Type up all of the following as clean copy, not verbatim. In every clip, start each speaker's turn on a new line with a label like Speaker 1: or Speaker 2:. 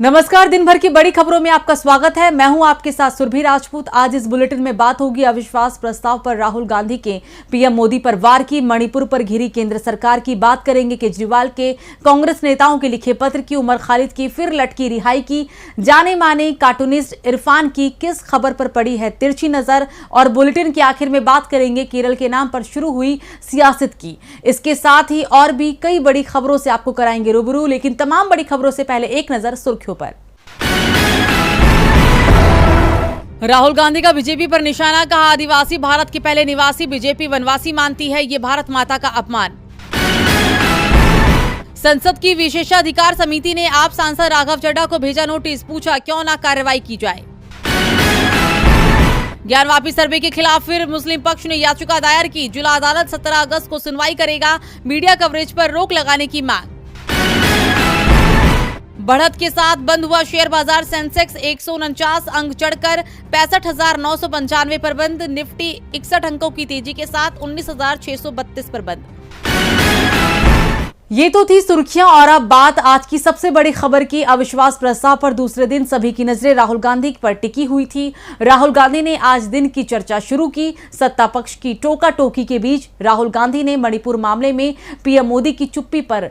Speaker 1: नमस्कार, दिन भर की बड़ी खबरों में आपका स्वागत है। मैं हूं आपके साथ सुरभि राजपूत। आज इस बुलेटिन में बात होगी अविश्वास प्रस्ताव पर राहुल गांधी के पीएम मोदी पर वार की, मणिपुर पर घिरी केंद्र सरकार की बात करेंगे, केजरीवाल के कांग्रेस नेताओं के लिखे पत्र की, उमर खालिद की फिर लटकी रिहाई की, जाने माने कार्टूनिस्ट इरफान की किस खबर पर पड़ी है तिरछी नजर, और बुलेटिन के आखिर में बात करेंगे केरल के नाम पर शुरू हुई सियासत की। इसके साथ ही और भी कई बड़ी खबरों से आपको कराएंगे रूबरू, लेकिन तमाम बड़ी खबरों से पहले एक नजर सुर्खियों पर। राहुल गांधी का बीजेपी पर निशाना, कहा आदिवासी भारत के पहले निवासी, बीजेपी वनवासी मानती है ये भारत माता का अपमान। संसद की विशेषाधिकार समिति ने आप सांसद राघव चड्ढा को भेजा नोटिस, पूछा क्यों ना कार्रवाई की जाए। ज्ञानवापी सर्वे के खिलाफ फिर मुस्लिम पक्ष ने याचिका दायर की, जिला अदालत 17 अगस्त को सुनवाई करेगा, मीडिया कवरेज पर रोक लगाने की मांग। बढ़त के साथ बंद हुआ शेयर बाजार, सेंसेक्स 149 अंक चढ़कर 65,995 पर बंद, निफ्टी 61 अंकों की तेजी के साथ 19,632 पर बंद। ये तो थी सुर्खियां, और अब बात आज की सबसे बड़ी खबर की। अविश्वास प्रस्ताव पर दूसरे दिन सभी की नजरें राहुल गांधी पर टिकी हुई थी। राहुल गांधी ने आज दिन की चर्चा शुरू की। सत्ता पक्ष की टोका टोकी के बीच राहुल गांधी ने मणिपुर मामले में पीएम मोदी की चुप्पी पर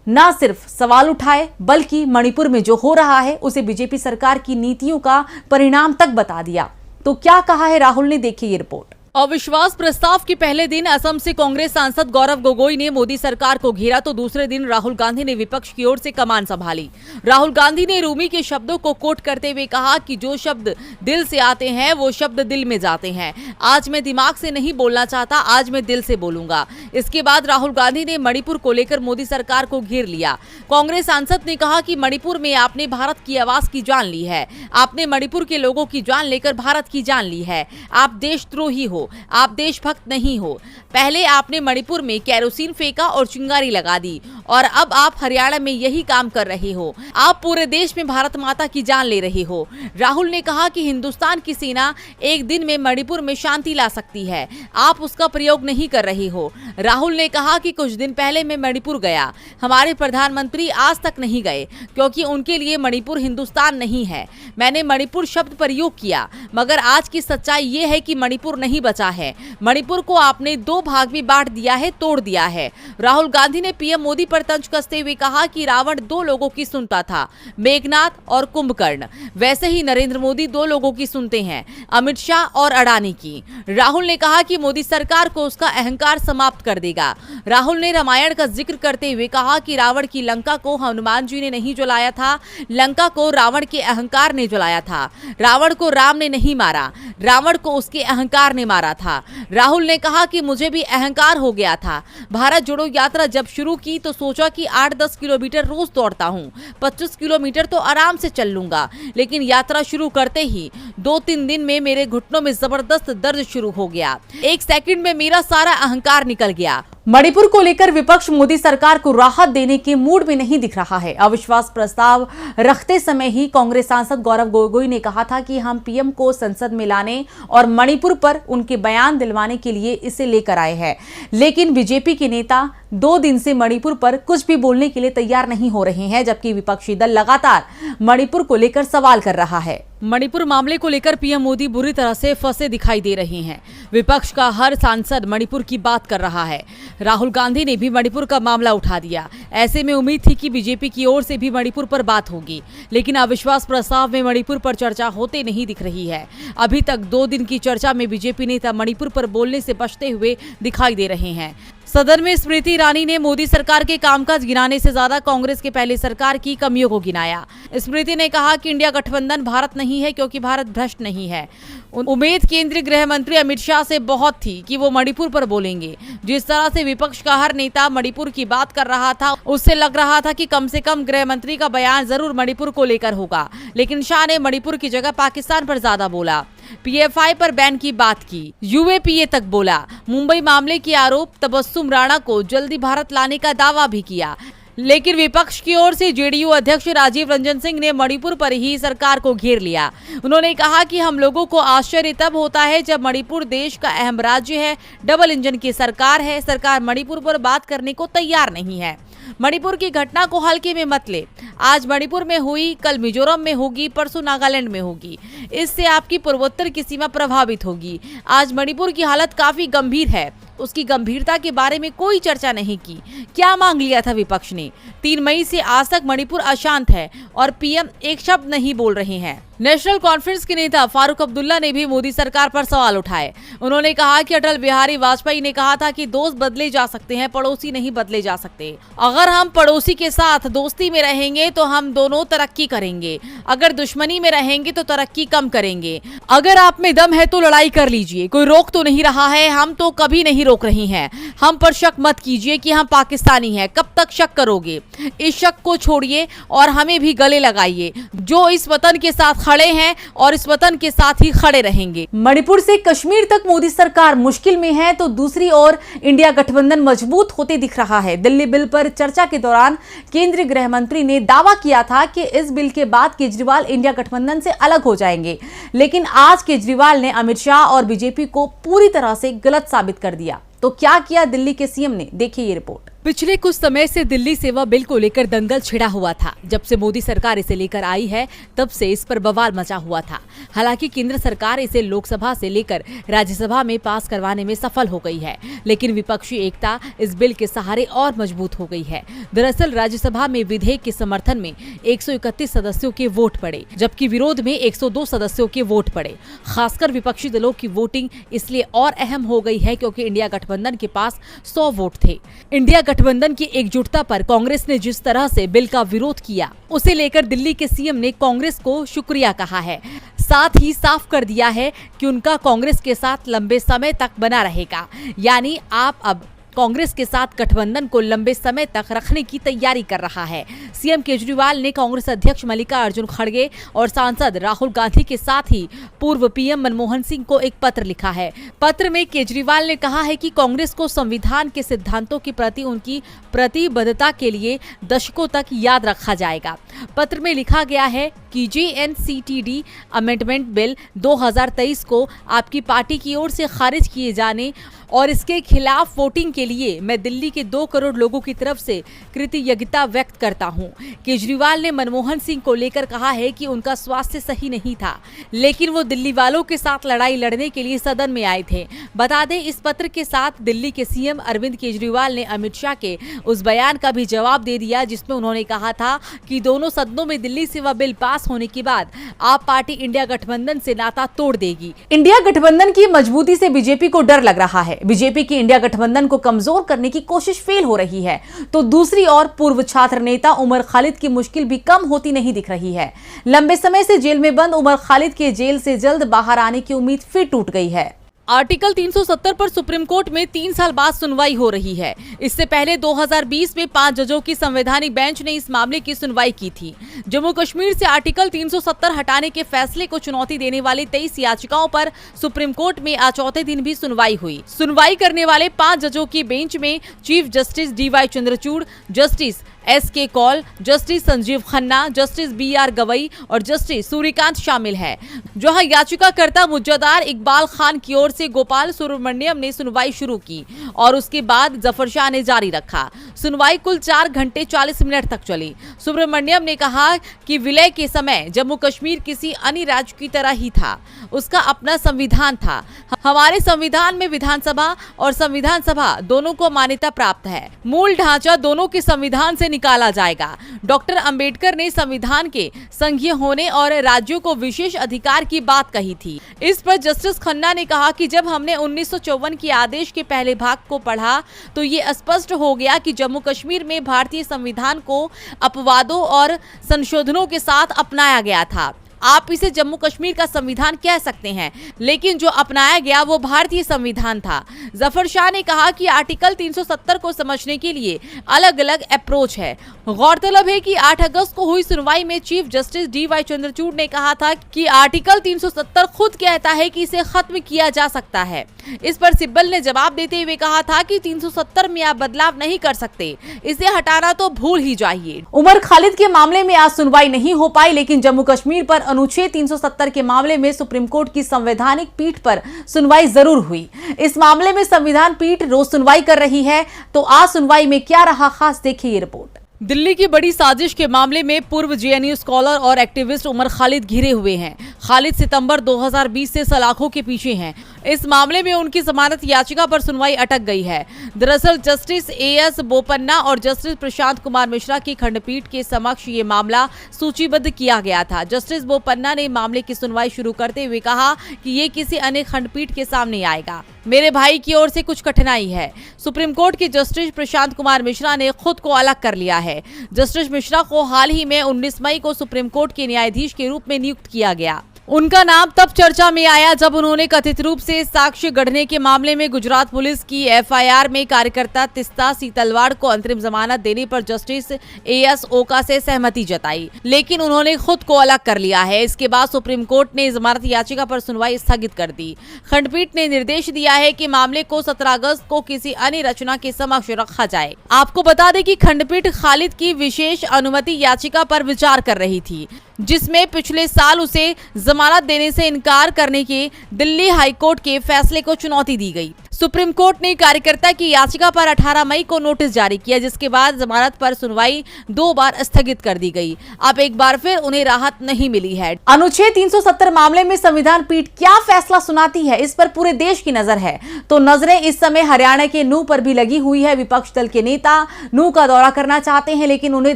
Speaker 1: न सिर्फ सवाल उठाए, बल्कि मणिपुर में जो हो रहा है उसे बीजेपी सरकार की नीतियों का परिणाम तक बता दिया। तो क्या कहा है राहुल ने, देखिए ये रिपोर्ट। अविश्वास प्रस्ताव के पहले दिन असम से कांग्रेस सांसद गौरव गोगोई ने मोदी सरकार को घेरा, तो दूसरे दिन राहुल गांधी ने विपक्ष की ओर से कमान संभाली। राहुल गांधी ने रूमी के शब्दों को कोट करते हुए कहा कि जो शब्द दिल से आते हैं वो शब्द दिल में जाते हैं। आज मैं दिमाग से नहीं बोलना चाहता, आज मैं दिल से बोलूंगा। इसके बाद राहुल गांधी ने मणिपुर को लेकर मोदी सरकार को घेर लिया। कांग्रेस सांसद ने कहा कि मणिपुर में आपने भारत की आवाज की जान ली है, आपने मणिपुर के लोगों की जान लेकर भारत की जान ली है। आप देशद्रोही हो, आप देशभक्त नहीं हो। पहले आपने मणिपुर में केरोसिन फेंका और चिंगारी लगा दी, और अब आप हरियाणा में यही काम कर रहे हो। आप पूरे देश में भारत माता की जान ले रहे हो। राहुल ने कहा कि हिंदुस्तान की सेना एक दिन में मणिपुर में शांति ला सकती है, आप उसका प्रयोग नहीं कर रहे हो। राहुल ने कहा कि कुछ दिन पहले मैं मणिपुर गया, हमारे प्रधानमंत्री आज तक नहीं गए, क्योंकि उनके लिए मणिपुर हिंदुस्तान नहीं है। मैंने मणिपुर शब्द प्रयोग किया, मगर आज की सच्चाई ये है कि मणिपुर नहीं बचा है। मणिपुर को आपने दो भाग में बांट दिया है, तोड़ दिया है। राहुल गांधी ने पीएम मोदी पर तंज कसते हुए कहा कि रावण दो लोगों की सुनता था, मेघनाथ और कुंभकर्ण। वैसे ही नरेंद्र मोदी दो लोगों की सुनते हैं, अमित शाह और अडानी की। राहुल ने कहा कि मोदी सरकार को उसका अहंकार समाप्त कर देगा। राहुल ने रामायण का जिक्र करते हुए कहा कि रावण की लंका को हनुमान जी ने नहीं जलाया था, लंका को रावण के अहंकार ने जलाया था। रावण को राम ने नहीं मारा, रावण को उसके अहंकार ने मारा था। राहुल ने कहा कि मुझे भी अहंकार हो गया था। भारत जोड़ो यात्रा जब शुरू की तो सोचा कि 8-10 किलोमीटर रोज दौड़ता हूँ, 25 किलोमीटर तो आराम से चल लूंगा, लेकिन यात्रा शुरू करते ही 2-3 दिन में मेरे घुटनों में जबरदस्त दर्द शुरू हो गया। 1 सेकंड में मेरा सारा अहंकार निकल गया। मणिपुर को लेकर विपक्ष मोदी सरकार को राहत देने के मूड में नहीं दिख रहा है। अविश्वास प्रस्ताव रखते समय ही कांग्रेस सांसद गौरव गोगोई ने कहा था कि हम पीएम को संसद में लाने और मणिपुर पर उनके बयान दिलवाने के लिए इसे लेकर आए हैं, लेकिन बीजेपी के नेता 2 दिन से मणिपुर पर कुछ भी बोलने के लिए तैयार नहीं हो रहे हैं, जबकि विपक्षी दल लगातार मणिपुर को लेकर सवाल कर रहा है। मणिपुर मामले को लेकर पीएम मोदी बुरी तरह से फंसे दिखाई दे रहे हैं। विपक्ष का हर सांसद मणिपुर की बात कर रहा है। राहुल गांधी ने भी मणिपुर का मामला उठा दिया। ऐसे में उम्मीद थी कि बीजेपी की ओर से भी मणिपुर पर बात होगी, लेकिन अविश्वास प्रस्ताव में मणिपुर पर चर्चा होते नहीं दिख रही है। अभी तक 2 दिन की चर्चा में बीजेपी नेता मणिपुर पर बोलने से बचते हुए दिखाई दे रहे हैं। सदन में स्मृति ईरानी ने मोदी सरकार के कामकाज गिनाने से ज्यादा कांग्रेस के पहले सरकार की कमियों को गिनाया। स्मृति ने कहा कि इंडिया गठबंधन भारत नहीं है, क्योंकि भारत भ्रष्ट नहीं है। उम्मीद केंद्रीय गृह मंत्री अमित शाह से बहुत थी कि वो मणिपुर पर बोलेंगे। जिस तरह से विपक्ष का हर नेता मणिपुर की बात कर रहा था, उससे लग रहा था कि कम से कम गृह मंत्री का बयान जरूर मणिपुर को लेकर होगा, लेकिन शाह ने मणिपुर की जगह पाकिस्तान पर ज्यादा बोला। पीएफआई पर बैन की बात की, यूएपीए तक बोला। मुंबई मामले के आरोप तबस्सुम राणा को जल्दी भारत लाने का दावा भी किया। लेकिन विपक्ष की ओर से जेडीयू अध्यक्ष राजीव रंजन सिंह ने मणिपुर पर ही सरकार को घेर लिया। उन्होंने कहा कि हम लोगों को आश्चर्य तब होता है जब मणिपुर देश का अहम राज्य है, डबल इंजन की सरकार है, सरकार मणिपुर पर बात करने को तैयार नहीं है। मणिपुर की घटना को हल्के में मत ले। आज मणिपुर में हुई, कल मिजोरम में होगी, परसों नागालैंड में होगी। इससे आपकी पूर्वोत्तर की सीमा प्रभावित होगी। आज मणिपुर की हालत काफी गंभीर है। उसकी गंभीरता के बारे में कोई चर्चा नहीं की। क्या मांग लिया था विपक्ष ने? 3 मई से आज तक मणिपुर अशांत है और पीएम एक शब्द नहीं बोल रहे हैं। नेशनल कॉन्फ्रेंस के नेता फारूक अब्दुल्ला ने भी मोदी सरकार पर सवाल उठाए। उन्होंने कहा कि अटल बिहारी वाजपेयी ने कहा था कि दोस्त बदले जा सकते हैं, पड़ोसी नहीं बदले जा सकते। अगर हम पड़ोसी के साथ दोस्ती में रहेंगे तो हम दोनों तरक्की करेंगे, अगर दुश्मनी में रहेंगे तो तरक्की कम करेंगे। अगर आप में दम है तो लड़ाई कर लीजिए, कोई रोक तो नहीं रहा है, हम तो कभी नहीं रोक रही हैं। हम पर शक मत कीजिए कि हम पाकिस्तानी हैं। कब तक शक करोगे? इस शक को छोड़िए और हमें भी गले लगाइए, जो इस वतन के साथ खड़े हैं और इस वतन के साथ ही खड़े रहेंगे। मणिपुर से कश्मीर तक मोदी सरकार मुश्किल में है तो दूसरी ओर इंडिया गठबंधन मजबूत होते दिख रहा है। दिल्ली बिल पर चर्चा के दौरान केंद्रीय गृह मंत्री ने दावा किया था कि इस बिल के बाद केजरीवाल इंडिया गठबंधन से अलग हो जाएंगे, लेकिन आज केजरीवाल ने अमित शाह और बीजेपी को पूरी तरह से गलत साबित कर दिया। तो क्या किया दिल्ली के सीएम ने? देखिए ये रिपोर्ट। पिछले कुछ समय से दिल्ली सेवा बिल को लेकर दंगल छिड़ा हुआ था। जब से मोदी सरकार इसे लेकर आई है तब से इस पर बवाल मचा हुआ था। हालांकि केंद्र सरकार इसे लोकसभा से लेकर राज्यसभा में पास करवाने में सफल हो गई है, लेकिन विपक्षी एकता इस बिल के सहारे और मजबूत हो गई है। दरअसल राज्यसभा में विधेयक के समर्थन में 131 सदस्यों के वोट पड़े, जबकि विरोध में 102 सदस्यों के वोट पड़े। खासकर विपक्षी दलों की वोटिंग इसलिए और अहम हो गई है क्योंकि इंडिया गठबंधन के पास 100 वोट थे। इंडिया गठबंधन की एकजुटता पर कांग्रेस ने जिस तरह से बिल का विरोध किया, उसे लेकर दिल्ली के सीएम ने कांग्रेस को शुक्रिया कहा है। साथ ही साफ कर दिया है कि उनका कांग्रेस के साथ लंबे समय तक बना रहेगा, यानी आप अब कांग्रेस के साथ गठबंधन को लंबे समय तक रखने की तैयारी कर रहा है। सीएम केजरीवाल ने कांग्रेस अध्यक्ष मल्लिकार्जुन खड़गे और सांसद राहुल गांधी के साथ ही पूर्व पीएम मनमोहन सिंह को एक पत्र लिखा है। पत्र में केजरीवाल ने कहा है कि कांग्रेस को संविधान के सिद्धांतों के प्रति उनकी प्रतिबद्धता के लिए दशकों तक याद रखा जाएगा। पत्र में लिखा गया है कि JNCTD अमेंडमेंट बिल 2023 को आपकी पार्टी की ओर से खारिज किए जाने और इसके खिलाफ वोटिंग के लिए मैं दिल्ली के 2 करोड़ लोगों की तरफ से कृतज्ञता व्यक्त करता हूं। केजरीवाल ने मनमोहन सिंह को लेकर कहा है कि उनका स्वास्थ्य सही नहीं था, लेकिन वो दिल्ली वालों के साथ लड़ाई लड़ने के लिए सदन में आए थे। बता दें, इस पत्र के साथ दिल्ली के सीएम अरविंद केजरीवाल ने अमित शाह के उस बयान का भी जवाब दे दिया जिसमें उन्होंने कहा था कि दोनों सदनों में दिल्ली सेवा बिल पास होने के बाद आप पार्टी इंडिया गठबंधन से नाता तोड़ देगी। इंडिया गठबंधन की मजबूती से बीजेपी को डर लग रहा है। बीजेपी की इंडिया गठबंधन को कमजोर करने की कोशिश फेल हो रही है, तो दूसरी ओर पूर्व छात्र नेता उमर खालिद की मुश्किल भी कम होती नहीं दिख रही है। लंबे समय से जेल में बंद उमर खालिद के जेल से जल्द बाहर आने की उम्मीद फिर टूट गई है। आर्टिकल 370 पर सुप्रीम कोर्ट में 3 साल बाद सुनवाई हो रही है। इससे पहले 2020 में 5 जजों की संवैधानिक बेंच ने इस मामले की सुनवाई की थी। जम्मू कश्मीर से आर्टिकल 370 हटाने के फैसले को चुनौती देने वाली 23 याचिकाओं पर सुप्रीम कोर्ट में आज चौथे दिन भी सुनवाई हुई। सुनवाई करने वाले 5 जजों की बेंच में chief justice DY Chandrachud, justice SK Kaul, justice Sanjiv Khanna, justice BR Gavai और जस्टिस सूर्यकांत शामिल है। जहां याचिकाकर्ता मुज्जदार इकबाल खान की ओर से गोपाल सुब्रमण्यम ने सुनवाई शुरू की और उसके बाद जफर शाह ने जारी रखा। सुनवाई कुल 4 घंटे 40 मिनट तक चली। सुब्रमण्यम ने कहा कि विलय के समय जम्मू कश्मीर किसी अन्य राज्य की तरह ही था, उसका अपना संविधान था। हमारे संविधान में विधानसभा और संविधान सभा दोनों को मान्यता प्राप्त है। मूल ढांचा दोनों के संविधान से निकाला जाएगा। डॉक्टर अंबेडकर ने संविधान के संघीय होने और राज्यों को विशेष अधिकार की बात कही थी। इस पर जस्टिस खन्ना ने कहा कि जब हमने 1954 के आदेश के पहले भाग को पढ़ा तो ये स्पष्ट हो गया कि जम्मू कश्मीर में भारतीय संविधान को अपवादों और संशोधनों के साथ अपनाया गया था। आप इसे जम्मू कश्मीर का संविधान कह सकते हैं, लेकिन जो अपनाया गया वो भारतीय संविधान था। जफर शाह ने कहा कि आर्टिकल 370 को समझने के लिए अलग अलग अप्रोच है। गौरतलब है कि 8 अगस्त को हुई सुनवाई में चीफ जस्टिस DY चंद्रचूड़ ने कहा था कि आर्टिकल 370 खुद कहता है कि इसे खत्म किया जा सकता है। इस पर सिब्बल ने जवाब देते हुए कहा था कि 370 में आप बदलाव नहीं कर सकते, इसे हटाना तो भूल ही जाइए। उमर खालिद के मामले में आज सुनवाई नहीं हो पाई, लेकिन जम्मू कश्मीर पर अनुच्छेद 370 के मामले में सुप्रीम कोर्ट की संवैधानिक पीठ पर सुनवाई जरूर हुई। इस मामले में संविधान पीठ रोज सुनवाई कर रही है, तो आज सुनवाई में क्या रहा खास, देखिए ये रिपोर्ट। दिल्ली की बड़ी साजिश के मामले में पूर्व जेएनयू स्कॉलर और एक्टिविस्ट उमर खालिद घिरे हुए हैं। खालिद सितंबर 2020 से सलाखों के पीछे हैं। इस मामले में उनकी जमानत याचिका पर सुनवाई अटक गई है। दरअसल जस्टिस एएस बोपन्ना और जस्टिस प्रशांत कुमार मिश्रा की खंडपीठ के समक्ष ये मामला सूचीबद्ध किया गया था। जस्टिस बोपन्ना ने मामले की सुनवाई शुरू करते हुए कहा कि ये किसी अन्य खंडपीठ के सामने आएगा। मेरे भाई की ओर से कुछ कठिनाई है। सुप्रीम कोर्ट के जस्टिस प्रशांत कुमार मिश्रा ने खुद को अलग कर लिया है। जस्टिस मिश्रा को हाल ही में 19 मई को सुप्रीम कोर्ट के न्यायाधीश के रूप में नियुक्त किया गया। उनका नाम तब चर्चा में आया जब उन्होंने कथित रूप से साक्ष्य गढ़ने के मामले में गुजरात पुलिस की एफआईआर में कार्यकर्ता तिस्ता सीतलवाड़ को अंतरिम जमानत देने पर जस्टिस एएस ओका से सहमति जताई, लेकिन उन्होंने खुद को अलग कर लिया है। इसके बाद सुप्रीम कोर्ट ने जमानत याचिका पर सुनवाई स्थगित कर दी। खंडपीठ ने निर्देश दिया है कि मामले को 17 अगस्त को किसी अन्य रचना के समक्ष रखा जाए। आपको बता दें कि खंडपीठ खालिद की विशेष अनुमति याचिका पर विचार कर रही थी, जिसमें पिछले साल उसे जमानत देने से इनकार करने के दिल्ली हाईकोर्ट के फैसले को चुनौती दी गई। सुप्रीम कोर्ट ने कार्यकर्ता की याचिका पर 18 मई को नोटिस जारी किया, जिसके बाद जमानत पर सुनवाई 2 बार स्थगित कर दी गई। अब एक बार फिर उन्हें राहत नहीं मिली है। अनुच्छेद 370 मामले में संविधान पीठ क्या फैसला सुनाती है, इस पर पूरे देश की नजर है। तो नजरें इस समय हरियाणा के नूह पर भी लगी हुई है। विपक्ष दल के नेता नूह का दौरा करना चाहते हैं, लेकिन उन्हें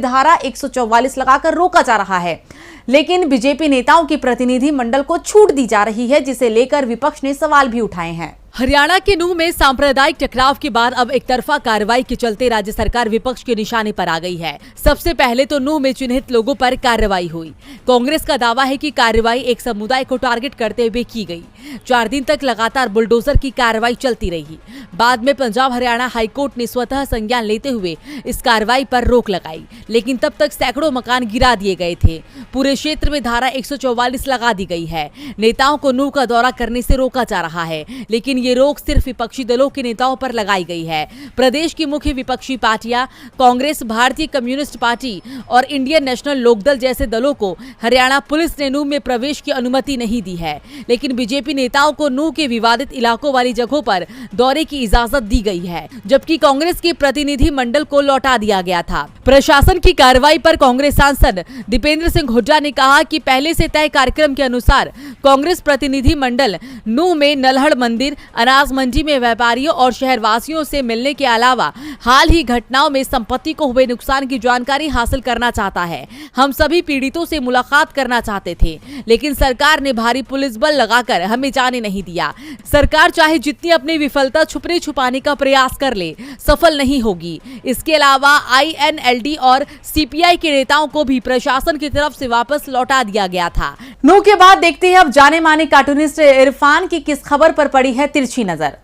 Speaker 1: धारा 144 लगाकर रोका जा रहा है। लेकिन बीजेपी नेताओं की प्रतिनिधि मंडल को छूट दी जा रही है, जिसे लेकर विपक्ष ने सवाल भी उठाए हैं। हरियाणा के नूह में सांप्रदायिक टकराव के बाद अब एक तरफा कार्रवाई के चलते राज्य सरकार विपक्ष के निशाने पर आ गई है। सबसे पहले तो नूह में चिन्हित लोगों पर कार्रवाई हुई। कांग्रेस का दावा है कि कार्रवाई एक समुदाय को टारगेट करते हुए की गई। 4 दिन तक लगातार बुलडोजर की कार्रवाई चलती रही। बाद में पंजाब हरियाणा हाईकोर्ट ने स्वतः संज्ञान लेते हुए इस कार्रवाई पर रोक लगाई, लेकिन तब तक सैकड़ों मकान गिरा दिए गए थे। पूरे क्षेत्र में धारा 144 लगा दी गई है। नेताओं को नूह का दौरा करने से रोका जा रहा है, लेकिन ये रोक सिर्फ विपक्षी दलों के नेताओं पर लगाई गई है। प्रदेश की मुख्य विपक्षी पार्टियां कांग्रेस, भारतीय कम्युनिस्ट पार्टी और इंडियन नेशनल लोकदल जैसे दलों को हरियाणा पुलिस ने नूह में प्रवेश की अनुमति नहीं दी है, लेकिन बीजेपी नेताओं को नूह के विवादित इलाकों वाली जगहों पर दौरे की इजाजत दी गई है, जबकि कांग्रेस के प्रतिनिधि मंडल को लौटा दिया गया था। प्रशासन की कार्रवाई पर कांग्रेस सांसद दीपेंद्र सिंह हुड्डा ने कहा कि पहले से तय कार्यक्रम के अनुसार कांग्रेस प्रतिनिधि मंडल नूह में नल्हड़ मंदिर, अनाज मंडी में व्यापारियों और शहरवासियों से मिलने के अलावा हाल ही घटनाओं में संपत्ति को हुए नुकसान की जानकारी हासिल करना चाहता है। हम सभी पीड़ितों से मुलाकात करना चाहते थे, लेकिन सरकार ने भारी पुलिस बल लगाकर हमें जाने नहीं दिया। सरकार चाहे जितनी अपनी विफलता छुपने छुपाने का प्रयास कर ले, सफल नहीं होगी। इसके अलावा INLD और CPI के नेताओं को भी प्रशासन की तरफ से वापस लौटा दिया गया था। नूह के बाद देखते हैं अब जाने माने कार्टूनिस्ट इरफान की किस खबर पर पड़ी है तिरछी नजर।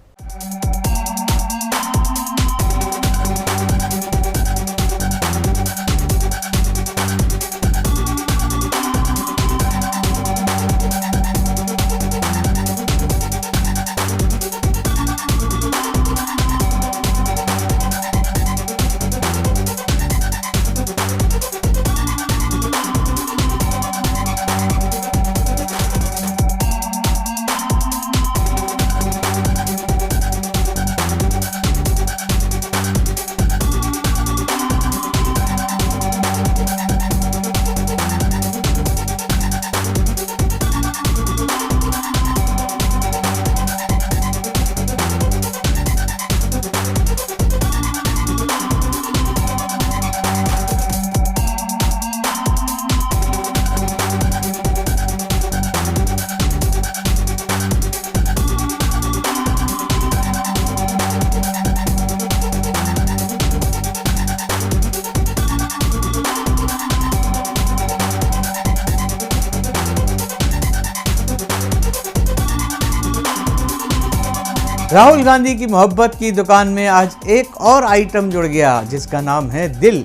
Speaker 2: राहुल गांधी की मोहब्बत की दुकान में आज एक और आइटम जुड़ गया, जिसका नाम है दिल।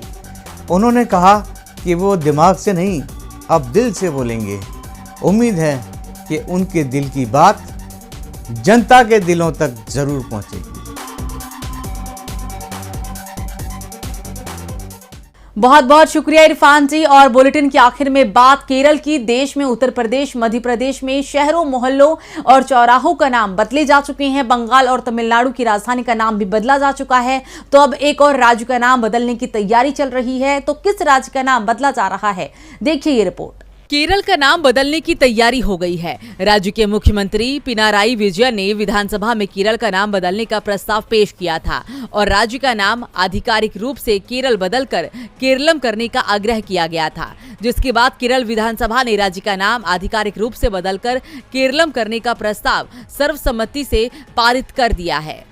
Speaker 2: उन्होंने कहा कि वो दिमाग से नहीं, अब दिल से बोलेंगे। उम्मीद है कि उनके दिल की बात जनता के दिलों तक जरूर पहुंचेगी।
Speaker 1: बहुत बहुत शुक्रिया इरफान जी। और बुलेटिन के आखिर में बात केरल की। देश में उत्तर प्रदेश, मध्य प्रदेश में शहरों, मोहल्लों और चौराहों का नाम बदले जा चुके हैं। बंगाल और तमिलनाडु की राजधानी का नाम भी बदला जा चुका है। तो अब एक और राज्य का नाम बदलने की तैयारी चल रही है। तो किस राज्य का नाम बदला जा रहा है, देखिए ये रिपोर्ट। केरल का नाम बदलने की तैयारी हो गई है। राज्य के मुख्यमंत्री पिनाराई विजयन ने विधानसभा में केरल का नाम बदलने का प्रस्ताव पेश किया था और राज्य का नाम आधिकारिक रूप से केरल बदलकर केरलम करने का आग्रह किया गया था, जिसके बाद केरल विधानसभा ने राज्य का नाम आधिकारिक रूप से बदलकर केरलम करने का प्रस्ताव सर्वसम्मति से पारित कर दिया है।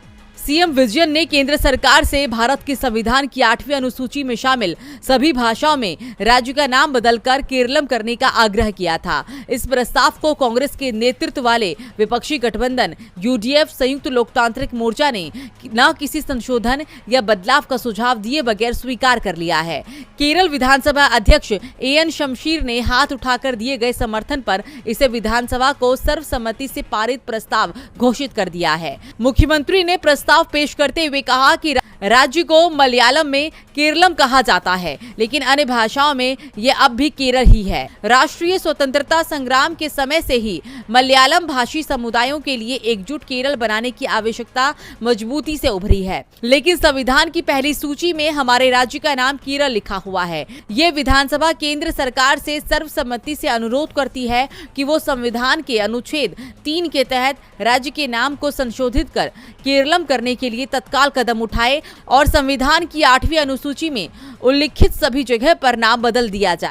Speaker 1: सीएम विजयन ने केंद्र सरकार से भारत के संविधान की 8वीं अनुसूची में शामिल सभी भाषाओं में राज्य का नाम बदलकर केरलम करने का आग्रह किया था। इस प्रस्ताव को कांग्रेस के नेतृत्व वाले विपक्षी गठबंधन यूडीएफ संयुक्त लोकतांत्रिक मोर्चा ने न किसी संशोधन या बदलाव का सुझाव दिए बगैर स्वीकार कर लिया है। केरल विधानसभा अध्यक्ष एएन शमशीर ने हाथ उठाकर दिए गए समर्थन पर इसे विधानसभा को सर्वसम्मति से पारित प्रस्ताव घोषित कर दिया है। मुख्यमंत्री ने प्रस्ताव पेश करते हुए कहा कि राज्य को मलयालम में केरलम कहा जाता है, लेकिन अन्य भाषाओं में ये अब भी केरल ही है। राष्ट्रीय स्वतंत्रता संग्राम के समय से ही मलयालम भाषी समुदायों के लिए एकजुट केरल बनाने की आवश्यकता मजबूती से उभरी है, लेकिन संविधान की पहली सूची में हमारे राज्य का नाम केरल लिखा हुआ है। ये विधानसभा केंद्र सरकार से सर्वसम्मति से अनुरोध करती है कि वो संविधान के अनुच्छेद 3 के तहत राज्य के नाम को संशोधित कर केरलम करने के लिए तत्काल कदम उठाए और संविधान की 8वीं अनुसूची में उल्लिखित सभी जगह पर नाम बदल दिया जाए।